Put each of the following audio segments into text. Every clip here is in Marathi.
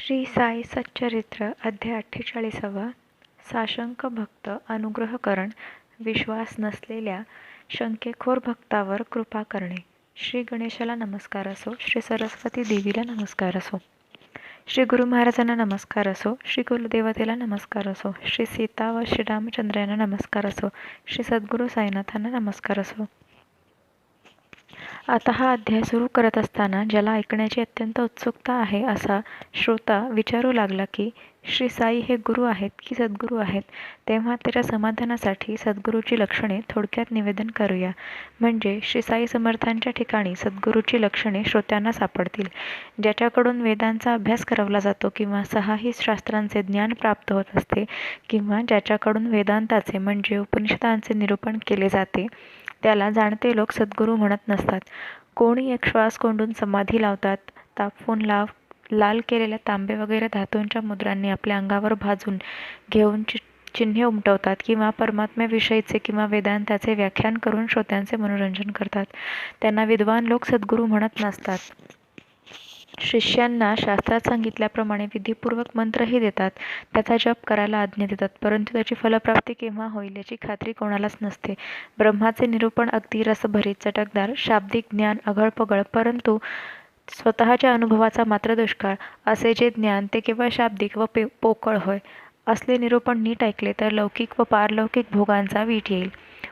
श्री साई सच्चरित्र अध्याय 48. साशंक भक्त अनुग्रहकरण. विश्वास नसलेल्या शंकेखोर भक्तावर कृपा करणे. श्री गणेशाला नमस्कार असो. श्री सरस्वती देवीला नमस्कार असो. श्री गुरु महाराजांना नमस्कार असो. श्री कुलदेवतेला नमस्कार असो. श्री सीता व श्रीरामचंद्र यांना नमस्कार असो. श्री सद्गुरू साईनाथांना नमस्कार असो. आता हा अध्याय सुरू करत असताना ज्याला ऐकण्याची अत्यंत उत्सुकता आहे असा श्रोता विचारू लागला की श्री साई हे गुरु आहेत की सद्गुरू आहेत. तेव्हा त्याच्या समाधानासाठी सद्गुरूची लक्षणे थोडक्यात निवेदन करूया. म्हणजे श्री साई समर्थांच्या ठिकाणी सद्गुरूची लक्षणे श्रोत्यांना सापडतील. ज्याच्याकडून वेदांचा अभ्यास करवला जातो किंवा 6ही शास्त्रांचे ज्ञान प्राप्त होत असते किंवा ज्याच्याकडून वेदांताचे म्हणजे उपनिषदांचे निरूपण केले जाते त्याला जाणते लोक सद्गुरू म्हणत नसतात. कोणी एक श्वास कोंडून समाधी लावतात. तापवून लाल केलेल्या तांबे वगैरे धातूंच्या मुद्रांनी आपल्या अंगावर भाजून घेऊन चिन्हे उमटवतात किंवा परमात्म्याविषयीचे किंवा वेदांताचे व्याख्यान करून श्रोत्यांचे मनोरंजन करतात. त्यांना विद्वान लोक सद्गुरू म्हणत नसतात. शिष्यांना शास्त्रात सांगितल्याप्रमाणे विधीपूर्वक मंत्रही देतात. त्याचा जप करायला आज्ञा देतात. परंतु त्याची फलप्राप्ती केव्हा होईल याची खात्री कोणालाच नसते. ब्रह्माचे निरूपण अगदी रसभरीत, चटकदार, शाब्दिक ज्ञान अघळपघळ, परंतु स्वतःच्या अनुभवाचा मात्र दुष्काळ असे जे ज्ञान ते केवळ शाब्दिक व पोकळ होय. असले निरूपण नीट ऐकले तर लौकिक व पारलौकिक भोगांचा वीट येईल.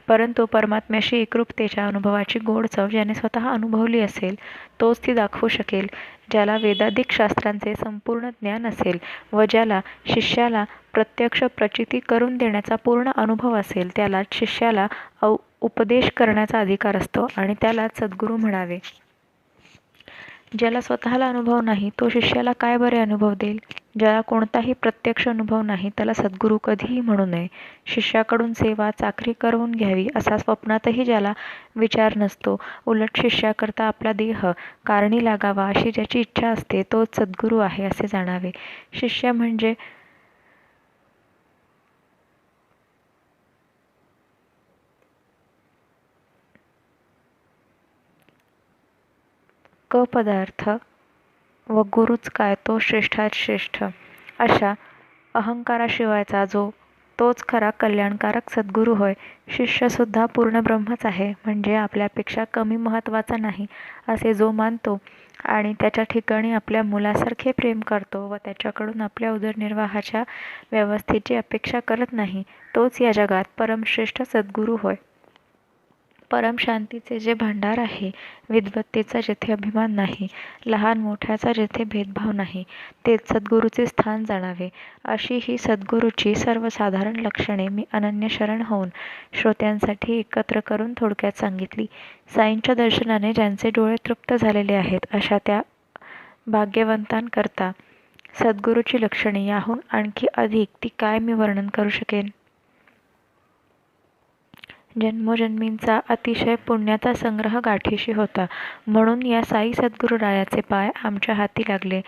परंतु परमात्म्याशी एकरूपतेच्या अनुभवाची गोड चव ज्याने स्वतः अनुभवली असेल तोच ती दाखवू शकेल. ज्याला वेदाधिक शास्त्रांचे संपूर्ण ज्ञान असेल व ज्याला शिष्याला प्रत्यक्ष प्रचिती करून देण्याचा पूर्ण अनुभव असेल त्यालाच शिष्याला उपदेश करण्याचा अधिकार असतो आणि त्यालाच सद्गुरू म्हणावे. ज्याला स्वतःला अनुभव नाही तो शिष्याला काय बरे अनुभव देईल. ज्याला कोणताही प्रत्यक्ष अनुभव नाही त्याला सद्गुरू कधीही म्हणू नये. शिष्याकडून सेवा चाकरी करून घ्यावी असा स्वप्नातही ज्याला विचार नसतो, उलट शिष्याकरता आपला देह कारणी लागावा अशी ज्याची इच्छा असते तोच सद्गुरू आहे असे जाणावे. शिष्य म्हणजे क पदार्थ व गुरुच काय तो श्रेष्ठात श्रेष्ठ अशा अहंकाराशिवायचा जो तोच खरा कल्याणकारक सद्गुरू होय. शिष्यसुद्धा पूर्ण ब्रह्मच आहे म्हणजे आपल्यापेक्षा कमी महत्त्वाचा नाही असे जो मानतो आणि त्याच्या ठिकाणी आपल्या मुलासारखे प्रेम करतो व त्याच्याकडून आपल्या उदरनिर्वाहाच्या व्यवस्थेची अपेक्षा करत नाही तोच या जगात परमश्रेष्ठ सद्गुरू होय. परमशांतीचे जे भांडार आहे, विद्वत्तेचा जेथे अभिमान नाही, लहान मोठ्याचा जेथे भेदभाव नाही, तेच सद्गुरूचे स्थान जाणावे. अशी ही सद्गुरूची सर्वसाधारण लक्षणे मी अनन्य शरण होऊन श्रोत्यांसाठी एकत्र करून थोडक्यात सांगितली. साईंच्या दर्शनाने ज्यांचे डोळे तृप्त झालेले आहेत अशा त्या भाग्यवंतांकरता सद्गुरूची लक्षणे याहून आणखी अधिक ती काय मी वर्णन करू शकेन. जन्मोजन्मींचा अतिशय पुण्याचा संग्रह गाठीशी होता म्हणून या साई सद्गुरूरायाचे पाय आमच्या हाती लागले.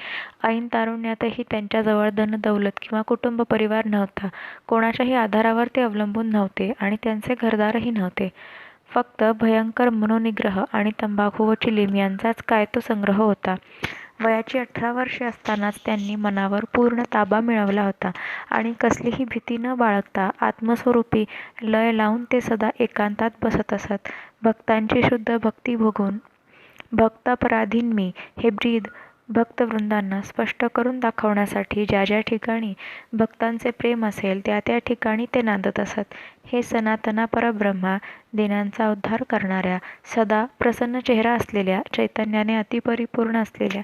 ऐन तारुण्यातही त्यांच्याजवळ धनदौलत किंवा कुटुंब परिवार नव्हता. कोणाच्याही आधारावर ते अवलंबून नव्हते आणि त्यांचे घरदारही नव्हते. फक्त भयंकर मनोनिग्रह आणि तंबाखू व चिलीम यांचाच काय तो संग्रह होता. वयाची 18 वर्षे असतानाच त्यांनी मनावर पूर्ण ताबा मिळवला होता आणि कसलीही भीती न बाळगता आत्मस्वरूपी लय लावून ते सदा एकांतात बसत असत. भक्तांची शुद्ध भक्ती भोगून भक्तापराधीन मी हे ब्रीद भक्तवृंदांना स्पष्ट करून दाखवण्यासाठी ज्या ज्या ठिकाणी भक्तांचे प्रेम असेल त्या त्या ठिकाणी ते नांदत असत. हे सनातना परब्रह्मा, दिनांचा उद्धार करणाऱ्या, सदा प्रसन्न चेहरा असलेल्या, चैतन्याने अतिपरिपूर्ण असलेल्या,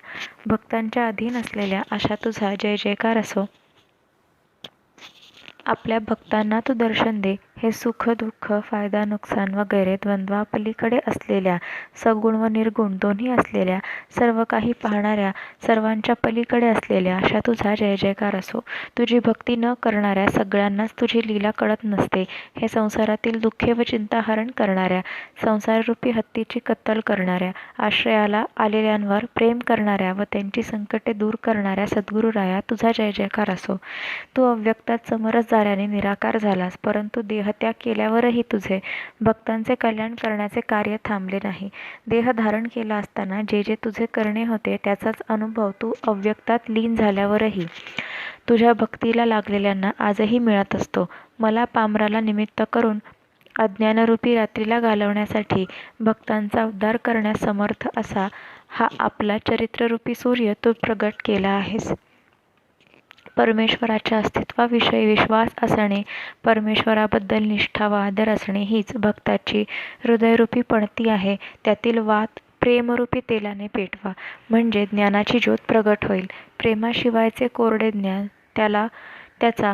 भक्तांच्या अधीन असलेल्या अशा तुझा जय जयकार असो. आपल्या भक्तांना तू दर्शन दे. हे सुख दुःख, फायदा नुकसान वगैरे द्वंद्वापलीकडे असलेल्या, सगुण व निर्गुण दोन्ही असलेल्या, सर्व काही पाहणाऱ्या, सर्वांच्या पलीकडे असलेल्या अशा तुझा जय जयकार असो. तुझी भक्ती न करणाऱ्या सगळ्यांनाच तुझी लीला कळत नसते. हे संसारातील दुःखे व चिंता हरण करणाऱ्या, संसाररूपी हत्तीची कत्तल करणाऱ्या, आश्रयाला आलेल्यांवर प्रेम करणाऱ्या व त्यांची संकटे दूर करणाऱ्या सद्गुरूराया तुझा जय जयकार असो. तू अव्यक्तात समरस साऱ्याने निराकार झालास, परंतु देहत्याग केल्यावरही तुझे भक्तांचे कल्याण करण्याचे कार्य थांबले नाही. देह धारण केला असताना जे जे तुझे करणे होते त्याचाच अनुभव तू अव्यक्तात लीन झाल्यावरही तुझ्या भक्तीला लागलेल्यांना आजही मिळत असतो. मला पामराला निमित्त करून अज्ञानरूपी रात्रीला घालवण्यासाठी भक्तांचा उद्धार करण्यास समर्थ असा हा आपला चरित्ररूपी सूर्य तू प्रगट केला आहेस. परमेश्वराच्या अस्तित्वाविषयी विश्वास असणे, परमेश्वराबद्दल निष्ठा व आदर असणे हीच भक्ताची हृदयरूपी पणती आहे. त्यातील वात प्रेमरूपी तेलाने पेटवा, म्हणजे ज्ञानाची ज्योत प्रगट होईल. प्रेमाशिवायचे कोरडे ज्ञान, त्याचा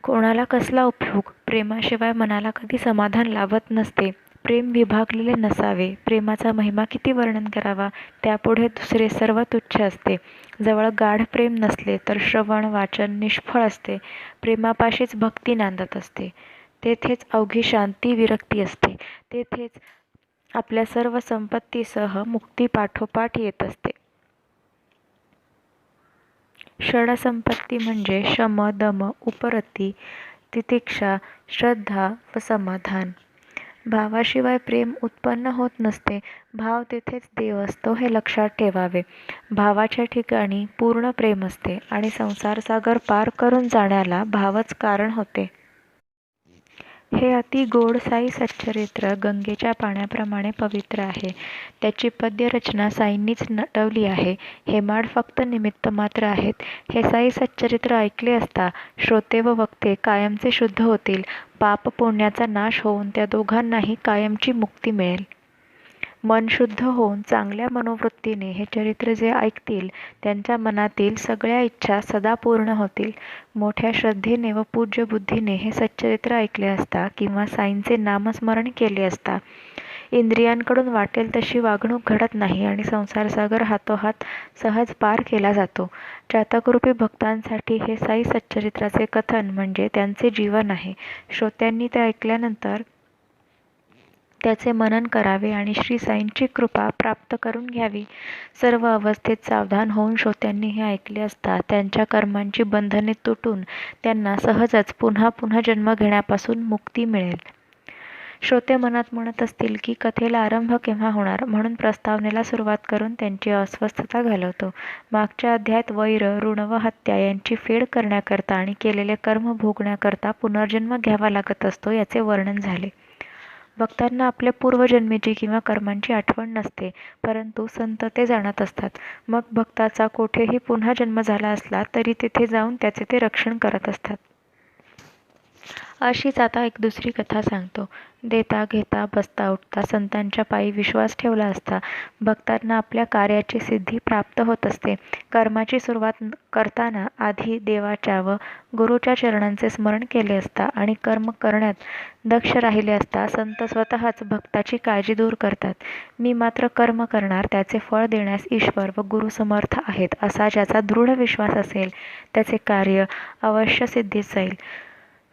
कोणाला कसला उपयोग? प्रेमाशिवाय मनाला कधी समाधान लाभत नसते. प्रेम विभागलेले नसावे. प्रेमाचा महिमा किती वर्णन करावा, त्यापुढे दुसरे सर्व तुच्छ असते. जवळ गाढ प्रेम नसले तर श्रवण वाचन निष्फळ असते. प्रेमापाशीच भक्ती नांदत असते. तेथेच अवघी शांती विरक्ती असते. तेथेच आपल्या सर्व संपत्तीसह मुक्ती पाठोपाठ येत असते. षडसंपत्ती म्हणजे शम, दम, उपरती, तितिक्षा, श्रद्धा व समाधान. भावाशिवाय प्रेम उत्पन्न होत नसते. भाव तेथेच देव असतो हे लक्षात ठेवावे. भावाच्या ठिकाणी पूर्ण प्रेम असते आणि संसारसागर पार करून जाण्याला भावच कारण होते. हे अति गोड साई सच्चरित्र गंगेच्या पाण्याप्रमाणे पवित्र आहे. त्याची पद्यरचना साईंनीच नटवली आहे. हेमाड फक्त निमित्त मात्र आहेत. हे साई सच्चरित्र ऐकले असता श्रोते व वक्ते कायमचे शुद्ध होतील. पाप पुण्याचा नाश होऊन त्या दोघांनाही कायमची मुक्ती मिळेल. मन शुद्ध होऊन चांगल्या मनोवृत्तीने हे चरित्र जे ऐकतील त्यांच्या मनातील सगळ्या इच्छा सदा पूर्ण होतील. मोठ्या श्रद्धेने व पूज्य बुद्धीने हे सच्चरित्र ऐकले असता किंवा साईंचे नामस्मरण केले असता इंद्रियांकडून वाटेल तशी वागणूक घडत नाही आणि संसारसागर हातोहात सहज पार केला जातो. चातकरूपी भक्तांसाठी हे साई सच्चरित्राचे कथन म्हणजे त्यांचे जीवन आहे. श्रोत्यांनी ते ऐकल्यानंतर त्याचे मनन करावे आणि श्री साईंची कृपा प्राप्त करून घ्यावी. सर्व अवस्थेत सावधान होऊन श्रोत्यांनी हे ऐकले असता त्यांच्या कर्मांची बंधने तुटून त्यांना सहजच पुन्हा पुन्हा जन्म घेण्यापासून मुक्ती मिळेल. श्रोते मनात म्हणत असतील की कथेला आरंभ केव्हा होणार, म्हणून प्रस्तावनेला सुरुवात करून त्यांची अस्वस्थता घालवतो. मागच्या अध्यायात वैर, ऋण व हत्या यांची फेड करण्याकरता आणि केलेले कर्म भोगण्याकरता पुनर्जन्म घ्यावा लागत असतो याचे वर्णन झाले. भक्तांना आपल्या पूर्वजन्मेची किंवा कर्मांची आठवण नसते, परंतु संत ते जाणत असतात. मग भक्ताचा कोठेही पुन्हा जन्म झाला असला तरी तेथे जाऊन त्याचे ते रक्षण करत असतात. अशीच आता एक दुसरी कथा सांगतो. देता घेता बसता उठता संतांच्या पायी विश्वास ठेवला असता भक्तांना आपल्या कार्याची सिद्धी प्राप्त होत असते. कर्माची सुरुवात करताना आधी देवाच्या व गुरुच्या चरणांचे स्मरण केले असता आणि कर्म करण्यात दक्ष राहिले असता संत स्वतःच भक्ताची काळजी दूर करतात. मी मात्र कर्म करणार, त्याचे फळ देण्यास ईश्वर व गुरु समर्थ आहेत असा ज्याचा दृढ विश्वास असेल त्याचे कार्य अवश्य सिद्धीस जाईल.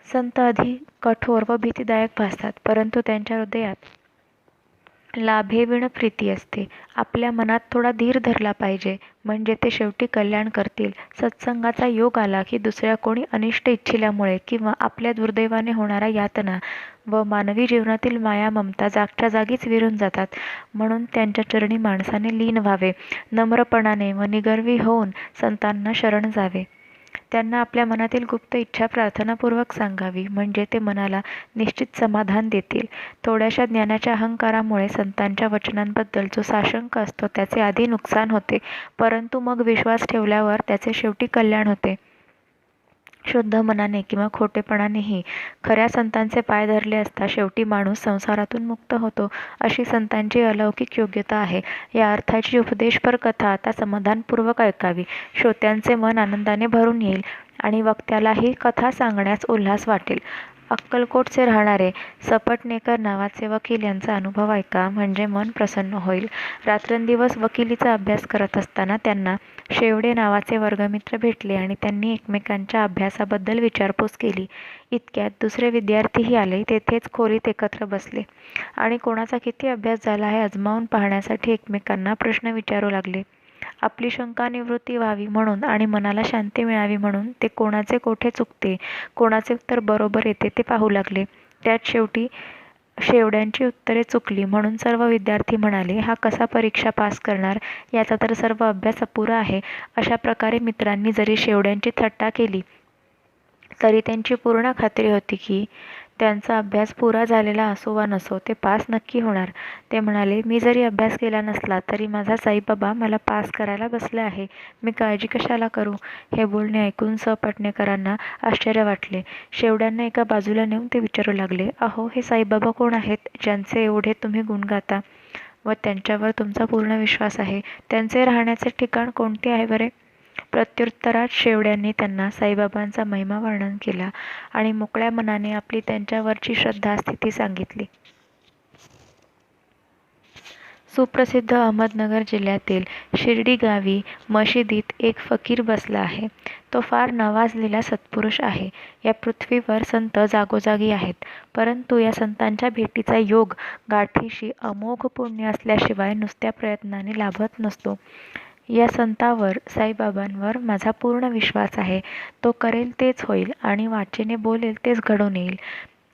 संत आधी कठोर व भीतीदायक भासतात, परंतु त्यांच्या हृदयात लाभेविण प्रीती असते. आपल्या मनात थोडा धीर धरला पाहिजे, म्हणजे ते शेवटी कल्याण करतील. सत्संगाचा योग आला की दुसऱ्या कोणी अनिष्ट इच्छिल्यामुळे किंवा आपल्या दुर्दैवाने होणाऱ्या यातना व मानवी जीवनातील माया ममता जागच्या जागीच विरून जातात. म्हणून त्यांच्या चरणी माणसाने लीन व्हावे. नम्रपणाने व निगर्वी होऊन संतांना शरण जावे. त्यांना आपल्या मनातील गुप्त इच्छा प्रार्थनापूर्वक सांगावी, म्हणजे ते मनाला निश्चित समाधान देतील. थोड्याशा ज्ञानाच्या अहंकारामुळे संतांच्या वचनांबद्दल जो साशंक असतो त्याचे आधी नुकसान होते, परंतु मग विश्वास ठेवल्यावर त्याचे शेवटी कल्याण होते. शुद्ध मनाने किंवा खोटेपणानेही खऱ्या संतांचे पाय धरले असता शेवटी माणूस संसारातून मुक्त होतो. अशी संतांची अलौकिक योग्यता आहे. या अर्थाची उपदेशपर कथा आता समाधानपूर्वक ऐकावी. श्रोत्यांचे मन आनंदाने भरून येईल आणि वक्त्यालाही कथा सांगण्यास उल्हास वाटेल. अक्कलकोटचे राहणारे सपटणेकर नावाचे वकील यांचा अनुभव ऐका, म्हणजे मन प्रसन्न होईल. रात्रंदिवस वकिलीचा अभ्यास करत असताना त्यांना शेवडे नावाचे वर्गमित्र भेटले आणि त्यांनी एकमेकांच्या अभ्यासाबद्दल विचारपूस केली. इतक्यात दुसरे विद्यार्थीही आले. तेथेच खोलीत एकत्र बसले आणि कोणाचा किती अभ्यास झाला हे आजमावून पाहण्यासाठी एकमेकांना प्रश्न विचारू लागले. आपली शंका निवृत्ती व्हावी म्हणून आणि मनाला शांती मिळावी म्हणून ते कोणाचे कोठे चुकते, कोणाचे उत्तर बरोबर येते ते पाहू लागले. त्यात शेवटी शेवड्यांची उत्तरे चुकली म्हणून सर्व विद्यार्थी म्हणाले, हा कसा परीक्षा पास करणार, याचा तर सर्व अभ्यास अपुरा आहे. अशा प्रकारे मित्रांनी जरी शेवड्यांची थट्टा केली तरी त्यांची पूर्ण खात्री होती की त्यांचा अभ्यास पुरा झालेला असो वा नसो ते पास नक्की होणार. ते म्हणाले, मी जरी अभ्यास केला नसला तरी माझा साईबाबा मला पास करायला बसले आहे, मी काळजी कशाला करू. हे बोलणे ऐकून पटणेकरांना आश्चर्य वाटले. शेवड्यांना एका बाजूला नेऊन ते विचारू लागले, अहो, हे साईबाबा कोण आहेत, ज्यांचे एवढे तुम्ही गुण गाता व त्यांच्यावर तुमचा पूर्ण विश्वास आहे. त्यांचे राहण्याचे ठिकाण कोणते आहे बरे. प्रत्युत्तरात शेवड्यांनी त्यांना साईबाबांचा महिमा वर्णन केला आणि मोकळ्या मनाने आपली त्यांच्यावरची श्रद्धास्थिती सांगितली. सुप्रसिद्ध अहमदनगर जिल्ह्यातील शिर्डी गावी मशिदीत एक फकीर बसला आहे. तो फार नावाजलेला सत्पुरुष आहे. या पृथ्वीवर संत जागोजागी आहेत, परंतु या संतांच्या भेटीचा योग गाठीशी अमोघ पुण्य असल्याशिवाय नुसत्या प्रयत्नाने लाभत नसतो. या संतावर, साईबाबांवर माझा पूर्ण विश्वास आहे. तो करेल तेच होईल आणि वाचेने बोलेल तेच घडून येईल.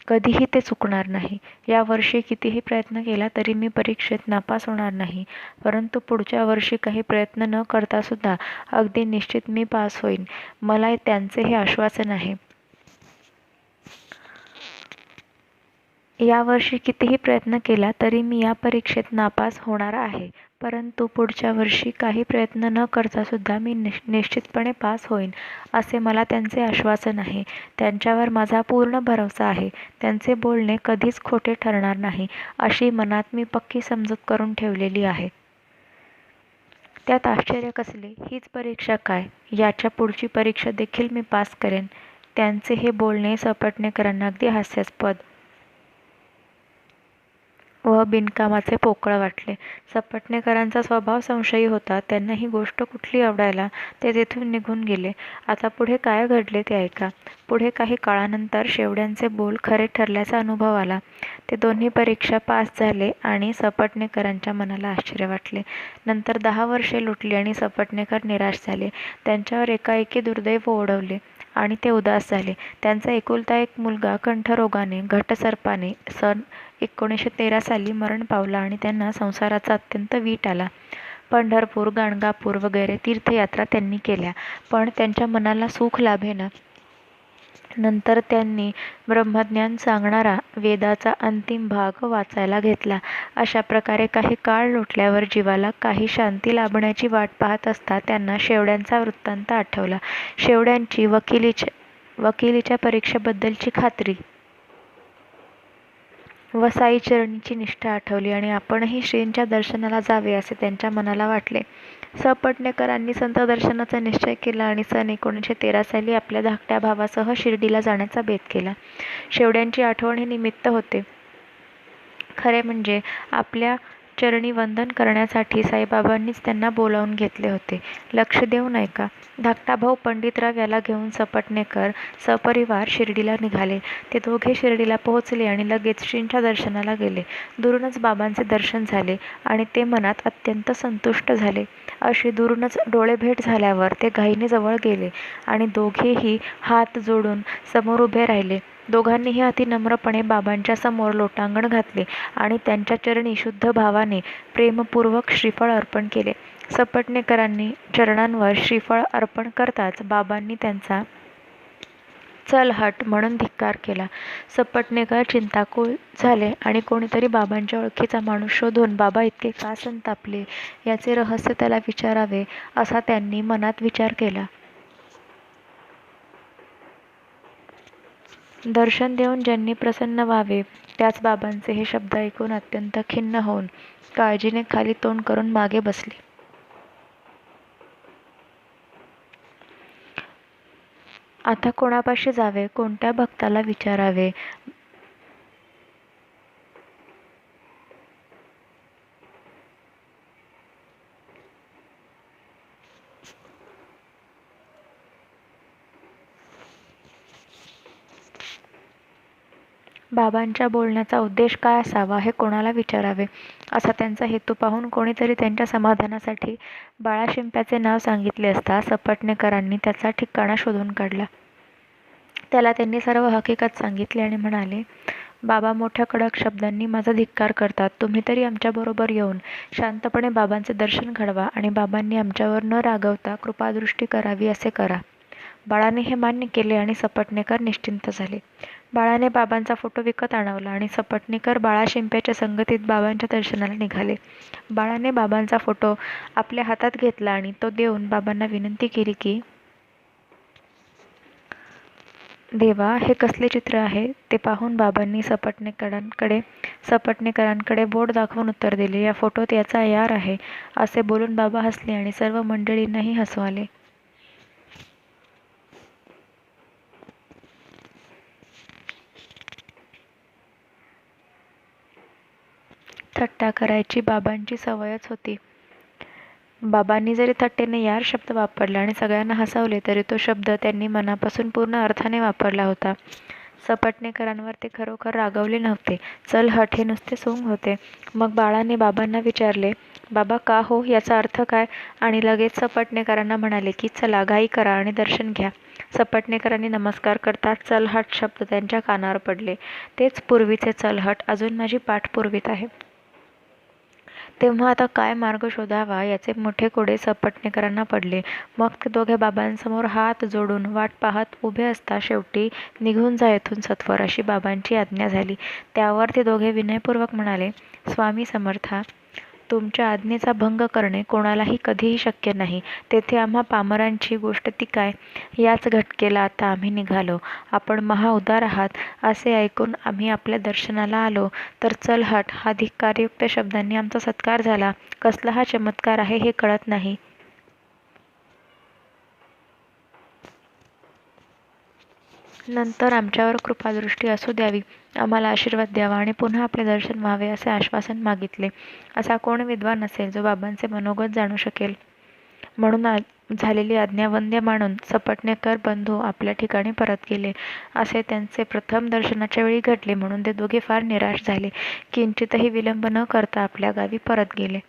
कधीही ते चुकणार नाही. या वर्षी कितीही प्रयत्न केला तरी मी परीक्षेत नापास होणार नाही, परंतु पुढच्या वर्षी काही प्रयत्न न करता सुद्धा अगदी निश्चित मी पास होईन. मला त्यांचे हे आश्वासन आहे. या वर्षी कितीही प्रयत्न केला तरी मी या परीक्षेत नापास होणार आहे, परंतु पुढच्या वर्षी काही प्रयत्न न करता सुद्धा मी निश्चितपणे पास होईन, असे मला त्यांचे आश्वासन आहे. त्यांच्यावर माझा पूर्ण भरवसा आहे. त्यांचे बोलणे कधीच खोटे ठरणार नाही, अशी मनात मी पक्की समजूत करून ठेवलेली आहे. त्यात आश्चर्य कसले, हीच परीक्षा काय, याच्या पुढची परीक्षा देखील मी पास करेन. त्यांचे हे बोलणे पटणेकरांना अगदी हास्यास्पद व बिनकामाचे पोकळ वाटले. पटणेकरांचा स्वभाव संशयी होता. त्यांना ही गोष्ट कुठली आवडायला ते तेथून निघून गेले. आता पुढे काय घडले ते ऐका. पुढे काही काळानंतर शेवड्यांचे बोल खरे ठरल्याचा अनुभव आला. ते दोन्ही परीक्षा पास झाले आणि पटणेकरांच्या मनाला आश्चर्य वाटले. नंतर 10 वर्षे लुटली आणि पटणेकर निराश झाले. त्यांच्यावर एकाएकी दुर्दैव ओढवले आणि ते उदास झाले. त्यांचा एकुलता एक मुलगा कंठरोगाने, घटसर्पाने सन 1913 साली मरण पावला आणि त्यांना संसाराचा अत्यंत वीट आला. पंढरपूर, गाणगापूर वगैरे तीर्थयात्रा त्यांनी केल्या, पण त्यांच्या मनाला सुख लाभेना. नंतर त्यांनी ब्रह्मज्ञान सांगणारा वेदाचा अंतिम भाग वाचायला घेतला. अशा प्रकारे काही काळ लोटल्यावर जीवाला काही शांती लाभण्याची वाट पाहत असता त्यांना शेवड्यांचा वृत्तांत आठवला. शेवड्यांची वकिलीच्या परीक्षेबद्दलची खात्री व साईचरणीची निष्ठा आठवली आणि आपणही श्रींच्या दर्शनाला जावे असे त्यांच्या मनाला वाटले. पटणेकरांनी संत दर्शनाचा निश्चय केला आणि सन 1913 साली आपल्या धाकट्या भावासह शिर्डीला जाण्याचा बेत केला. शेवड्यांची आठवण हे निमित्त होते. खरे म्हणजे आपल्या चरणी वंदन करण्यासाठी साईबाबांनीच त्यांना बोलावून घेतले होते. लक्ष देऊन ऐका. धाकटा भाऊ पंडितराव याला घेऊन पटणेकर सपरिवार शिर्डीला निघाले. ते दोघे शिर्डीला पोहोचले आणि लगेच श्रींच्या दर्शनाला गेले. दुरूनच बाबांचे दर्शन झाले आणि ते मनात अत्यंत संतुष्ट झाले. अशी दुरूनच डोळेभेट झाल्यावर ते घाईने जवळ गेले आणि दोघेही हात जोडून समोर उभे राहिले. दोघांनीही अति नम्रपणे बाबांच्या समोर लोटांगण घातले आणि त्यांच्या चरणी शुद्ध भावाने प्रेमपूर्वक श्रीफळ अर्पण केले. पटणेकरांनी चरणांवर श्रीफळ अर्पण करताच बाबांनी त्यांचा चल हट म्हणून धिक्कार केला. पटणेकर चिंताकुल झाले आणि कोणीतरी बाबांच्या ओळखीचा माणूस शोधून बाबा इतके का संतापले याचे रहस्य त्याला विचारावे असा त्यांनी मनात विचार केला. दर्शन देऊन ज्यांनी प्रसन्न व्हावे त्याच बाबांचे हे शब्द ऐकून अत्यंत खिन्न होऊन काळजीने खाली तोंड करून मागे बसले. आता कोणापाशी जावे, कोणत्या भक्ताला विचारावे. बाबांच्या बोलण्याचा उद्देश काय असावा हे कोणाला विचारावे असा त्यांचा हेतू पाहून कोणीतरी त्यांच्या समाधानासाठी बाळाशिंप्याचे नाव सांगितले असता सपटणेकरांनी त्याचा ठिकाणा शोधून काढला. त्याला त्यांनी सर्व हकीकत सांगितली आणि म्हणाले, बाबा मोठ्या कडक शब्दांनी माझा धिक्कार करतात. तुम्ही तरी आमच्याबरोबर येऊन शांतपणे बाबांचे दर्शन घडवा आणि बाबांनी आमच्यावर न रागवता कृपादृष्टी करावी असे करा. बाळाने हे मान्य केले आणि सपटणेकर निश्चिंत झाले. बाळाने बाबांचा फोटो विकत आणवला आणि सपटणेकर बाळाशिंप्याच्या संगतीत बाबांच्या दर्शनाला निघाले. बाळाने बाबांचा फोटो आपल्या हातात घेतला आणि तो देऊन बाबांना विनंती केली की, देवा, हे कसले चित्र आहे? ते पाहून बाबांनी सपटणेकरांकडे बोट दाखवून उत्तर दिले, या फोटोत याचा यार आहे. असे बोलून बाबा हसले आणि सर्व मंडळींनाही हसू आले. थट्टा करायची बाबांची सवयच होती. बाबांनी जरी थट्टेने यार शब्द वापरला आणि सगळ्यांना हसवले तरी तो शब्द त्यांनी मनापासून पूर्ण अर्थाने वापरला होता. सपटणेकरांवर ते खरोखर रागवले नव्हते. चल हट हे नुसते सोंग होते. मग बाळाने बाबांना विचारले, बाबा का हो, याचा अर्थ काय? आणि लगेच सपटणेकरांना म्हणाले की चला घाई करा आणि दर्शन घ्या. सपटणेकरांनी नमस्कार करताच चल हट शब्द त्यांच्या कानावर पडले. तेच पूर्वीचे चल हट अजून माझी पाठ पुरवीत आहे. तेव्हा आता काय मार्ग शोधावा याचे मोठे कोडे सपटणेकरांना पडले. मग ते दोघे बाबांसमोर हात जोडून वाट पाहत उभे असता शेवटी निघून जा येथून सत्वर अशी बाबांची आज्ञा झाली. त्यावर ते दोघे विनयपूर्वक म्हणाले, स्वामी समर्था, तुमच्या आज्ञेचा भंग करणे कोणालाही कधीही शक्य नाही. तेथे आम्हा पामरांची गोष्ट ती काय? याच घटकेला आता आम्ही निघालो. आपण महाउदार आहात असे ऐकून आम्ही आपल्या दर्शनाला आलो तर चल हट हा धिक्कारयुक्त शब्दांनी आमचा सत्कार झाला. कसला हा चमत्कार आहे हे कळत नाही. नंतर आमच्यावर कृपादृष्टी असू द्यावी, आम्हाला आशीर्वाद द्यावा आणि पुन्हा आपले दर्शन व्हावे असे आश्वासन मागितले. असा कोण विद्वान असेल जो बाबांचे मनोगत जाणू शकेल? म्हणून झालेली आज्ञा वंद्य मानून सपटणेकर बंधू आपल्या ठिकाणी परत गेले. असे त्यांचे प्रथम दर्शनाच्या वेळी घडले म्हणून ते दोघे फार निराश झाले. किंचितही विलंब न करता आपल्या गावी परत गेले.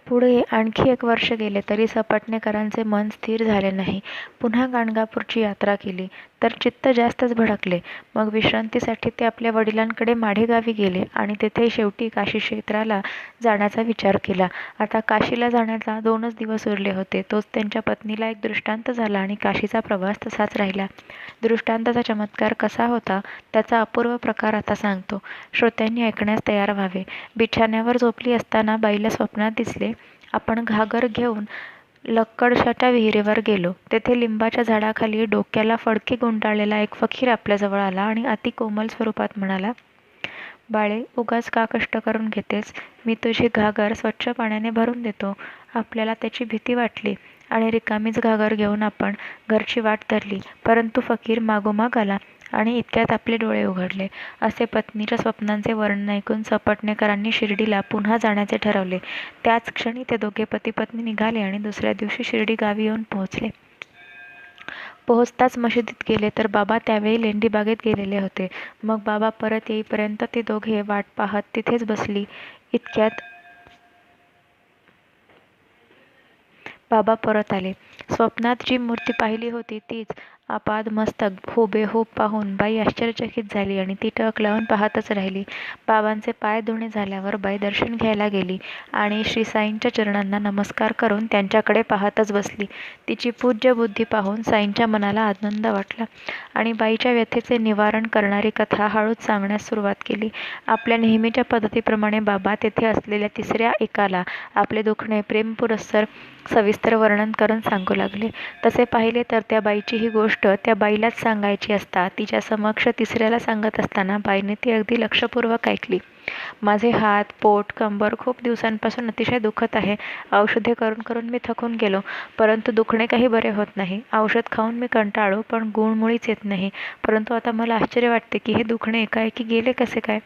पुढे आणखी 1 वर्ष गेले तरी सपटणेकरांचे मन स्थिर झाले नाही. पुन्हा गाणगापूरची यात्रा केली तर चित्त जास्तच भडकले. मग विश्रांतीसाठी ते आपल्या वडिलांकडे माढेगावी गेले आणि तेथे शेवटी काशी क्षेत्राला जाण्याचा विचार केला. आता काशीला जाण्याला 2च दिवस उरले होते. तोच त्यांच्या पत्नीला एक दृष्टांत झाला आणि काशीचा प्रवास तसाच राहिला. दृष्टांताचा चमत्कार कसा होता त्याचा अपूर्व प्रकार आता सांगतो. श्रोत्यांनी ऐकण्यास तयार व्हावे. बिछाण्यावर झोपली असताना बाईला स्वप्नात दिसले, आपण घागर घेऊन लक्कडशाच्या विहिरीवर गेलो. तेथे लिंबाच्या झाडाखाली डोक्याला फडके गुंडाळलेला एक फकीर आपल्याजवळ आला आणि अति कोमल स्वरूपात म्हणाला, बाळे, उगाच का कष्ट करून घेतेस? मी तुझी घागर स्वच्छ पाण्याने भरून देतो. आपल्याला त्याची भीती वाटली आणि रिकामीच घागर घेऊन आपण घरची वाट धरली. परंतु फकीर मागोमाग आला आणि इतक्यात आपले डोळे उघडले. असे पत्नीच्या स्वप्नांचे वर्णन ऐकून सपटणेकरांनी शिर्डीला पुन्हा जाण्याचे ठरवले. त्याच क्षणी ते दोघे पती-पत्नी निघाले आणि दुसऱ्या दिवशी शिर्डी गावी येऊन पोहोचले. पोहोचताच मशिदीत गेले तर बाबा त्यावेळी लेंडीबागेत गेलेले होते. मग बाबा परत येईपर्यंत ती दोघे वाट पाहत तिथेच बसली. इतक्यात बाबा परत आले. स्वप्नात जी मूर्ती पाहिली होती तीच आपादमस्तक हुबेहूब पाहून बाई आश्चर्यचकित झाली आणि ती टक लावून पाहतच राहिली. बाबांचे पाय धुणे झाल्यावर बाई दर्शन घ्यायला गेली आणि श्री साईंच्या चरणांना नमस्कार करून त्यांच्याकडे पाहतच बसली. तिची पूज्य बुद्धी पाहून साईंच्या मनाला आनंद वाटला आणि बाईच्या व्यथेचे निवारण करणारी कथा हळूच सांगण्यास सुरुवात केली. आपल्या नेहमीच्या पद्धतीप्रमाणे बाबा तेथे असलेल्या तिसऱ्या एकाला आपले दुखणे प्रेमपुरस्सर सविस्तर वर्णन करून सांगू लागले. तसे पाहिले तर त्या बाईची ही गोष्ट त्या बाईलाच सांगायची असता तिच्या समक्ष तिसऱ्याला सांगत असताना बाईने ती अगदी लक्षपूर्वक ऐकली. माझे हात, पोट, कंबर खूप दिवसांपासून अतिशय दुखत आहे. औषधे करून करून मी थकून गेलो, परंतु दुखणे काही बरे होत नाही. औषध खाऊन मी कंटाळलो, पण गुण मुळीच येत नाही. परंतु आता मला आश्चर्य वाटते की हे दुखणे एकाएकी गेले कसे काय?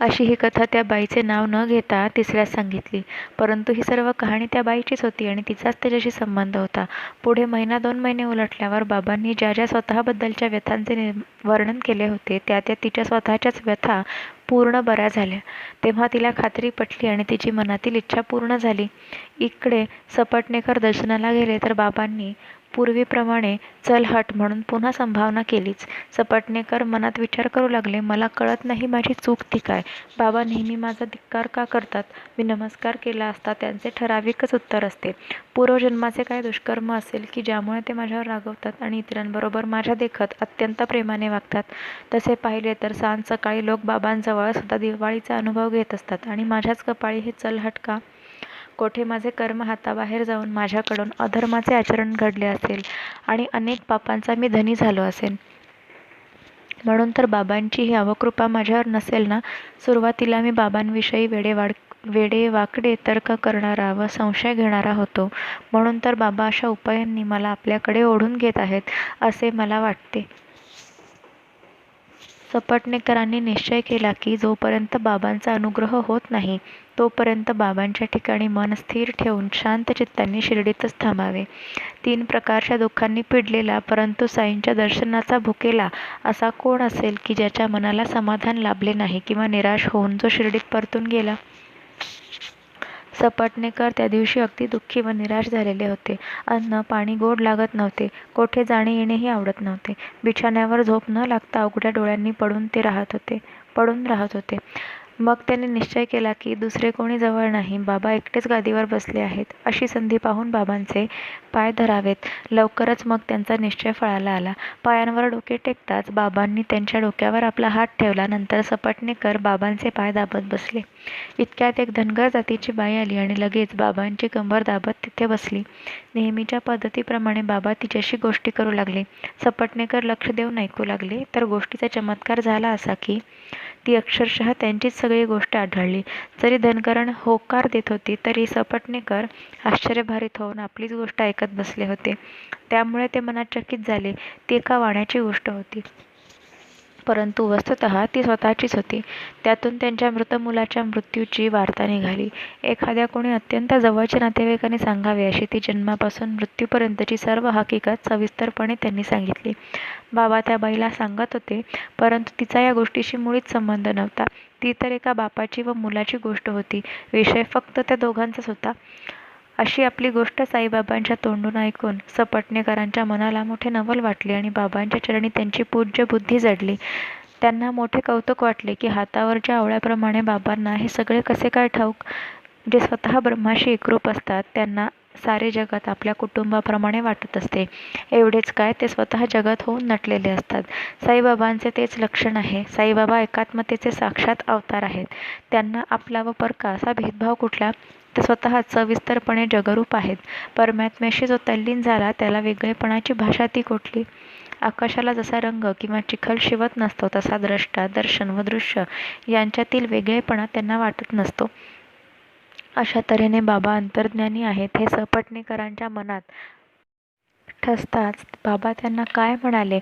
अशी ही कथा त्या बाईचे नाव न घेता तिसऱ्यास सांगितली. परंतु ही सर्व कहाणी त्या बाईचीच होती आणि तिचाच त्याच्याशी संबंध होता. पुढे 1-2 महिने उलटल्यावर बाबांनी ज्या ज्या स्वतःबद्दलच्या व्यथांचे वर्णन केले होते त्या तिच्या स्वतःच्याच व्यथा पूर्ण बऱ्या झाल्या. तेव्हा तिला खात्री पटली आणि तिची मनातील इच्छा पूर्ण झाली. इकडे सपटणेकर दर्शनाला गेले तर बाबांनी पूर्वीप्रमाणे चल हट म्हणून पुन्हा संभावना केलीच. सपटणेकर मनात विचार करू लागले, मला कळत नाही माझी चूक ती काय. बाबा नेहमी माझा धिक्कार का करतात. मी नमस्कार केला असता त्यांचे ठराविकच उत्तर असते. पूर्वजन्माचे काय दुष्कर्म असेल की ज्यामुळे ते माझ्यावर रागवतात आणि इतरांबरोबर माझ्या देखत अत्यंत प्रेमाने वागतात. तसे पाहिले तर सांज सकाळी लोक बाबांजवळ सुद्धा दिवाळीचा अनुभव घेत असतात आणि माझ्याच कपाळी हे चलहट का. कोठे माझे कर्म हाताबाहेर जाऊन माझ्याकडून अधर्माचे आचरण घडले असेल आणि अनेक पापांचा मी धनी झालो असेन. म्हणून तर बाबांची ही अवकृपा माझ्यावर नसेल ना. सुरुवातीला मी बाबांविषयी वेडेवाकडे तर्क करणारा व संशय घेणारा होतो. म्हणून तर बाबा अशा उपायांनी मला आपल्याकडे ओढून घेत आहेत असे मला वाटते. सपटणेकरांनी निश्चय केला की जोपर्यंत बाबांचा अनुग्रह होत नाही तोपर्यंत बाबांच्या ठिकाणी मन स्थिर ठेवून शांत चित्ताने शिर्डीतच थांबावे. 3 प्रकारच्या दुःखांनी पिडलेला परंतु साईंच्या दर्शनाचा भुकेला असा कोण असेल की ज्याच्या मनाला समाधान लाभले नाही किंवा निराश होऊन जो शिर्डीत परतून गेला. सपटणेकर त्या दिवशी अगदी दुःखी व निराश झालेले होते. अन्न पाणी गोड लागत नव्हते. कोठे जाणे येणेही आवडत नव्हते. बिछाण्यावर झोप न लागता उघड्या डोळ्यांनी पडून राहत होते. मग त्याने निश्चय केला की दुसरे कोणी जवळ नाही, बाबा एकटेच गादीवर बसले आहेत. अशी संधी पाहून बाबांचे पाय धरावेत. लवकरच मग त्यांचा निश्चय फळाला आला. पायांवर डोके टेकताच बाबांनी त्यांच्या डोक्यावर आपला हात ठेवला. नंतर सपटणेकर बाबांचे पाय दाबत बसले. इतक्यात एक धनगर जातीची बाई आली आणि लगेच बाबांची कंबर दाबत तिथे बसली. नेहमीच्या पद्धतीप्रमाणे बाबा तिच्याशी गोष्टी करू लागले. सपटणेकर लक्ष देऊन ऐकू लागले तर गोष्टीचा चमत्कार झाला असा की ती अक्षरशः त्यांचीच सगळी गोष्ट आढळली. जरी धनगरण होकार देत होती तरी सपटणेकर आश्चर्यभरित होऊन आपलीच गोष्ट ऐकत बसले होते. त्यामुळे ते मनात चकित झाले. ती एका वाण्याची गोष्ट होती. परंतु वस्तुतः ती स्वतःचीच होती. त्यातून त्यांच्या मृत मुलाच्या मृत्यूची वार्ता निघाली. एखाद्या कोणी अत्यंत जवळच्या नातेवाईकाने सांगावे अशी ती जन्मापासून मृत्यूपर्यंतची सर्व हकीकत सविस्तरपणे त्यांनी सांगितली. बाबा त्या बाईला सांगत होते परंतु तिचा या गोष्टीशी मुळीच संबंध नव्हता. ती तर एका बापाची व मुलाची गोष्ट होती. विषय फक्त त्या दोघांचाच होता. अशी आपली गोष्ट साईबाबांच्या तोंडून ऐकून सपटणेकरांच्या मनाला मोठे नवल वाटले आणि बाबांच्या चरणी त्यांची पूज्य बुद्धी जडली. त्यांना मोठे कौतुक वाटले की हातावरच्या आवळ्याप्रमाणे बाबांना हे सगळे कसे काय ठाऊक. जे स्वतः ब्रह्माशी एकरूप असतात त्यांना सारे जगत आपल्या कुटुंबाप्रमाणे वाटत असते. एवढेच काय, ते स्वतः जगत होऊन नटलेले असतात. साईबाबांचे तेच लक्षण आहे. साईबाबा एकात्मतेचे साक्षात अवतार आहेत. त्यांना आपला व परका असा भेदभाव कुठला. ते स्वतः सविस्तरपणे जगरूप आहेत. परमात्म्याशी जो तल्लीन झाला त्याला वेगळेपणाची भाषा ती कुठली. आकाशाला जसा रंग किंवा चिखल शिवत नसतो तसा द्रष्टा, दर्शन व दृश्य यांच्यातील वेगळेपणा त्यांना वाटत नसतो. अशा तऱ्हेने बाबा अंतर्ज्ञानी आहेत हे सपटणेकरांच्या मनात ठसताच बाबा त्यांना काय म्हणाले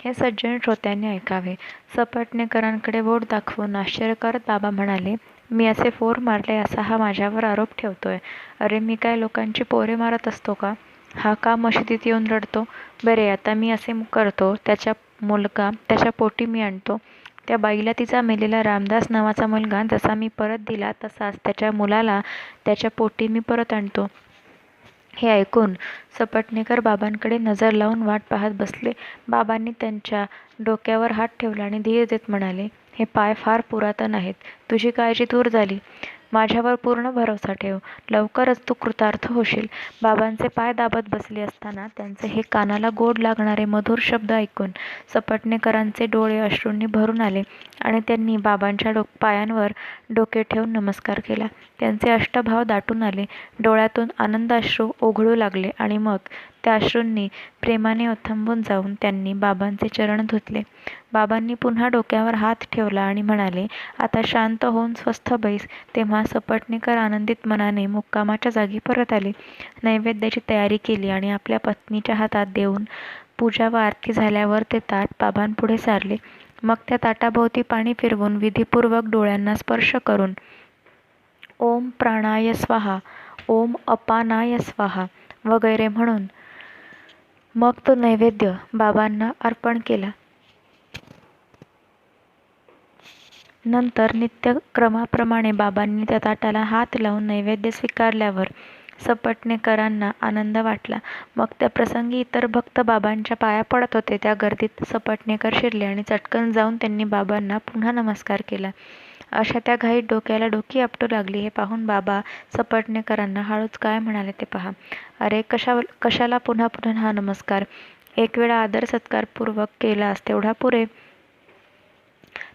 हे सज्जन श्रोत्यांनी ऐकावे. सपटणेकरांकडे बोट दाखवून आश्चर्य करत बाबा म्हणाले, मी असे फोर मारले असा हा माझ्यावर आरोप ठेवतोय. अरे मी काय लोकांची पोरे मारत असतो का. हा का मशिदीत येऊन रडतो. बरे आता मी असे करतो, त्याच्या मुलगा त्याच्या पोटी मी आणतो. त्या बाईला तिचा मेलेला रामदास नावाचा मुलगा जसा मी परत दिला तसाच त्याच्या मुलाला त्याच्या पोटी मी परत आणतो. हे ऐकून सपटणेकर बाबांकडे नजर लावून वाट पाहत बसले. बाबांनी त्यांच्या डोक्यावर हात ठेवला आणि धीर देत म्हणाले, हे पाय फार पुरातन आहेत. तुझी काळजी दूर झाली. माझ्यावर पूर्ण भरोसा ठेव. लवकरच तू कृतार्थ होशील. बाबांचे पाय दाबत बसले असताना त्यांचे हे कानाला गोड लागणारे मधुर शब्द ऐकून सपटणेकरांचे डोळे अश्रूंनी भरून आले आणि त्यांनी बाबांच्या पायांवर डोके ठेवून नमस्कार केला. त्यांचे अष्टभाव दाटून आले. डोळ्यातून आनंदाश्रू ओघळू लागले आणि मग त्या अश्रूंनी प्रेमाने ओथंबून जाऊन त्यांनी बाबांचे चरण धुतले. बाबांनी पुन्हा डोक्यावर हात ठेवला आणि म्हणाले, आता शांत होऊन स्वस्थ बैस. तेव्हा सपटणेकर आनंदित मनाने मुक्कामाच्या जागी परत आले. नैवेद्याची तयारी केली आणि आपल्या पत्नीच्या हातात देऊन पूजा व आरती झाल्यावर ते ताट बाबांपुढे सारले. मग त्या ताटाभोवती पाणी फिरवून विधीपूर्वक डोळ्यांना स्पर्श करून ओम प्राणाय स्वाहा, ओम अपानाय स्वाहा वगैरे म्हणून मग तो नैवेद्य बाबांना अर्पण केला. नंतर नित्यक्रमाप्रमाणे बाबांनी त्या ताटाला हात लावून नैवेद्य स्वीकारल्यावर सपटणेकरांना आनंद वाटला. मग त्या प्रसंगी इतर भक्त बाबांच्या पाया पडत होते. त्या गर्दीत सपटणेकर शिरले आणि चटकन जाऊन त्यांनी बाबांना पुन्हा नमस्कार केला. अशा त्या घाईत डोक्याला डोकी आपटू लागली. हे पाहून बाबा सपटणेकरांना हळूच काय म्हणाले ते पहा. अरे कशाला पुन्हा पुन्हा हा नमस्कार? एक वेळा आदर सत्कारपूर्वक केलास तेवढा पुरे.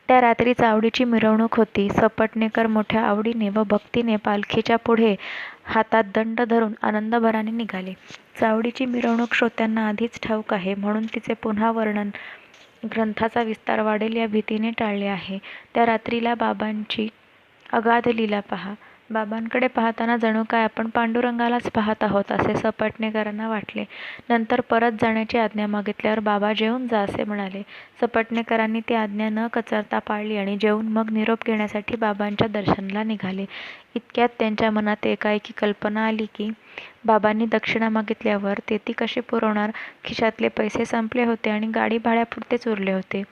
त्या रात्री चावडीची मिरवणूक होती. सपटणेकर मोठ्या आवडीने व भक्तीने पालखीच्या पुढे हातात दंड धरून आनंदभराने निघाले. चावडीची मिरवणूक श्रोत्यांना आधीच ठाऊक आहे, म्हणून तिचे पुन्हा वर्णन ग्रंथाचा विस्तार वाढेल या भीतीने टाळले आहे. त्या रात्रीला बाबांची अगाध लीला पहा. बाबांकडे पाहताना जणू काय आपण पांडुरंगालाच पाहत आहोत असे सपटणेकरांना वाटले. नंतर परत जाण्याची आज्ञा मागितल्यावर बाबा जेवून जा असे म्हणाले. सपटणेकरांनी ती आज्ञा न कचरता पाळली आणि जेवून मग निरोप घेण्यासाठी बाबांच्या दर्शनाला निघाले. इतक्यात त्यांच्या मनात एकाएकी कल्पना आली की बाबांनी दक्षिणा मागितल्यावर ते ती कशी पुरवणार? खिशातले पैसे संपले होते आणि गाडी भाड्यापुरतेच उरले होते.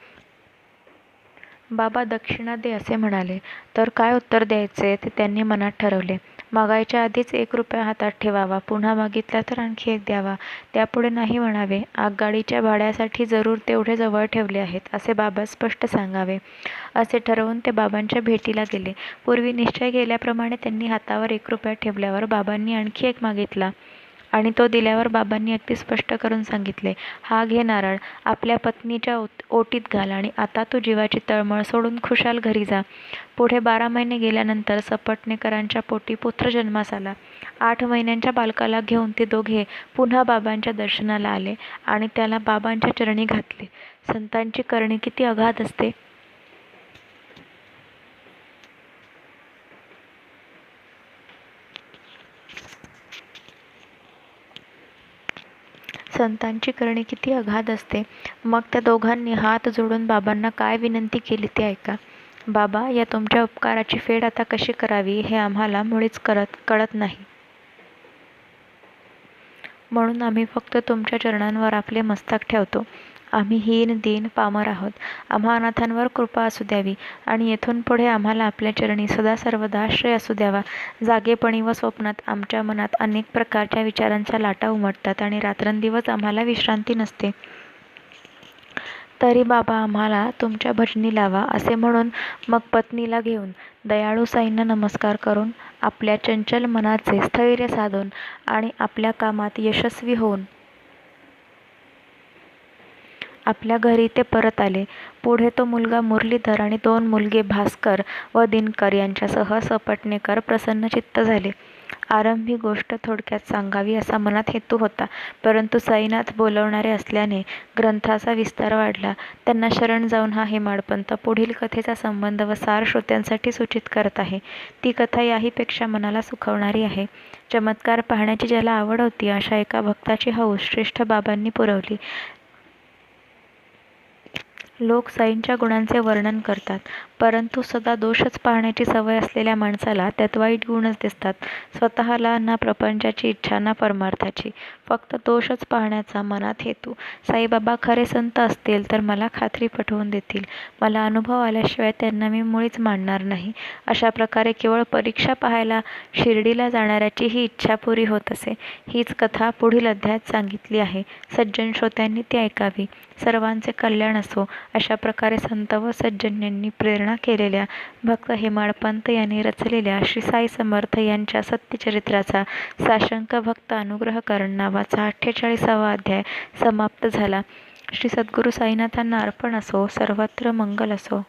बाबा दक्षिणा दे असे म्हणाले तर काय उत्तर द्यायचे ते त्यांनी मनात ठरवले. मागायच्या आधीच 1 रुपया हातात ठेवावा, पुन्हा मागितला तर आणखी 1 द्यावा, त्यापुढे नाही म्हणावे. आगगाडीच्या भाड्यासाठी जरूर तेवढे जवळ ठेवले आहेत असे बाबा स्पष्ट सांगावे. असे ठरवून ते बाबांच्या भेटीला गेले. पूर्वी निश्चय केल्याप्रमाणे त्यांनी हातावर 1 रुपया ठेवल्यावर बाबांनी आणखी 1 मागितला आणि तो दिल्यावर बाबांनी अगदी स्पष्ट करून सांगितले, हा घे नारळ, आपल्या पत्नीच्या ओटीत घाल आणि आता तू जीवाची तळमळ सोडून खुशाल घरी जा. पुढे 12 महिने गेल्यानंतर सपटणेकरांच्या पोटी पुत्र जन्मास आला. 8 महिन्यांच्या बालकाला घेऊन ते दोघे पुन्हा बाबांच्या दर्शनाला आले आणि त्याला बाबांच्या चरणी घातले. संतांची करणी किती अगाध असते. संतांची करणी किती अगाध असते. मग त्या दोघांनी हात जोडून बाबांना काय विनंती केली ते ऐका. बाबा, या तुमच्या उपकाराची फेड आता कशी करावी हे आम्हाला मुळीच कळत नाही. म्हणून आम्ही फक्त तुमच्या चरणांवर आपले मस्तक ठेवतो. आम्ही हीन दीन पामर आहोत. आम्हा अनाथांवर कृपा असू द्यावी आणि येथून पुढे आम्हाला आपल्या चरणी सदा सर्वदा आश्रय असू द्यावा. जागेपणी व स्वप्नात आमच्या मनात अनेक प्रकारच्या विचारांच्या लाटा उमटतात आणि रात्रंदिवस आम्हाला विश्रांती नसते. तरी बाबा आम्हाला तुमच्या भजनी लावा असे म्हणून मग पत्नीला घेऊन दयाळू साईंना नमस्कार करून आपल्या चंचल मनाचे स्थैर्य साधून आणि आपल्या कामात यशस्वी होऊन आपल्या घरी ते परत आले. पुढे तो मुलगा मुरलीधर आणि 2 मुलगे भास्कर व दिनकर यांच्यासह सपटणेकर प्रसन्नचित्त झाले. आरंभी गोष्ट थोडक्यात सांगावी असा मनात हेतू होता, परंतु साईनाथ बोलवणारे असल्याने ग्रंथाचा विस्तार वाढला. त्यांना शरण जाऊन हा हेमाडपंत पुढील कथेचा संबंध व सार श्रोत्यांसाठी सूचित करत आहे. ती कथा याहीपेक्षा मनाला सुखवणारी आहे. चमत्कार पाहण्याची ज्याला आवड होती अशा एका भक्ताची हौस श्रेष्ठ बाबांनी पुरवली. लोक साईंच्या गुणांचे वर्णन करतात, परंतु सदा दोषच पाहण्याची सवय असलेल्या माणसाला त्यात वाईट गुणच दिसतात. स्वतःला ना प्रपंचाची इच्छा ना परमार्थाची, फक्त दोषच पाहण्याचा मनात हेतू. साईबाबा खरे संत असतील तर मला खात्री पटवून देतील. मला अनुभव आल्याशिवाय त्यांना मी मुळीच मानणार नाही. अशा प्रकारे केवळ परीक्षा पाहायला शिर्डीला जाणाऱ्याची ही इच्छा पुरी होत असे. हीच कथा पुढील अध्यायात सांगितली आहे. सज्जन श्रोत्यांनी ती ऐकावी. सर्वांचे कल्याण असो. अशा प्रकारे संत व सज्जनांनी प्रेरणा केलेल्या भक्त हेमाडपंत यांनी रचलेल्या श्री साई समर्थ यांच्या सत्यचरित्राचा साशंक भक्त अनुग्रहकरण नावाचा 48वा अध्याय समाप्त झाला. श्री सद्गुरू साईनाथांना अर्पण असो. सर्वत्र मंगल असो.